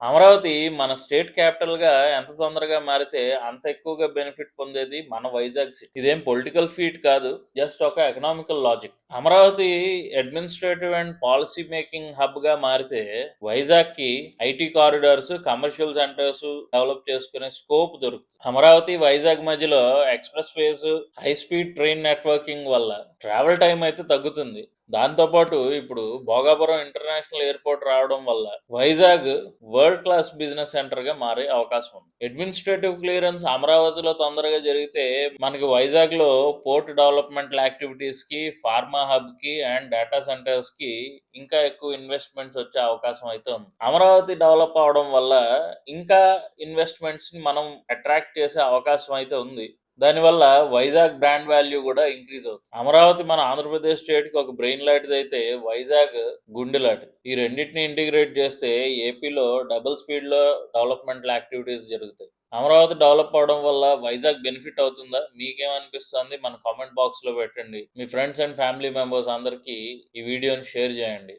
అమరావతి మన స్టేట్ క్యాపిటల్‌గా ఎంత తొందరగా మారితే అంత ఎక్కువగా బెనిఫిట్ పొందేది మన వైజాగ్ సిటీ. ఇదేం పొలిటికల్ ఫీట్ కాదు. జస్ట్ ఒక economical logic. Amaravati administrative and policy making హబ్‌గా మారితే వైజాగ్‌కి IT corridors, commercial centres develop చేసుకునే స్కోప్ దొరుకుతుంది. అమరావతి, వైజాగ్ మధ్యలో expressways, high speed train networking వల్ల ట్రావెల్ టైం అయితే తగ్గుతుంది. దాంతోపాటు ఇప్పుడు భోగాపురం ఇంటర్నేషనల్ ఎయిర్పోర్ట్ రావడం వల్ల Vizag world class business centre గా మారే అవకాశం ఉంది. అడ్మినిస్ట్రేటివ్ క్లియరెన్స్ అమరావతిలో తొందరగా జరిగితే మనకి వైజాగ్ లో పోర్ట్ డెవలప్మెంట్ యాక్టివిటీస్ కి, ఫార్మా హబ్ కి అండ్ డేటా సెంటర్స్ కి ఇంకా ఎక్కువ ఇన్వెస్ట్మెంట్స్ వచ్చే అవకాశం అయితే ఉంది. అమరావతి డెవలప్ అవడం వల్ల ఇంకా ఇన్వెస్ట్మెంట్స్ ని మనం అట్రాక్ట్ చేసే అవకాశం అయితే ఉంది. దానివల్ల వైజాగ్ బ్రాండ్ వాల్యూ కూడా ఇంక్రీజ్ అవుతుంది. అమరావతి మన ఆంధ్రప్రదేశ్ స్టేట్ కి ఒక బ్రెయిన్ లాంటిది అయితే వైజాగ్ గుండె లాంటిది. ఈ రెండింటిని ఇంటిగ్రేట్ చేస్తే ఏపీలో డబుల్ స్పీడ్ లో డెవలప్మెంట్ యాక్టివిటీస్ జరుగుతాయి. అమరావతి డెవలప్ అవడం వల్ల వైజాగ్ బెనిఫిట్ అవుతుందా? మీకేమనిపిస్తుంది? మన కామెంట్ బాక్స్ లో పెట్టండి. మీ ఫ్రెండ్స్ అండ్ ఫ్యామిలీ మెంబర్స్ అందరికీ ఈ వీడియోని షేర్ చేయండి.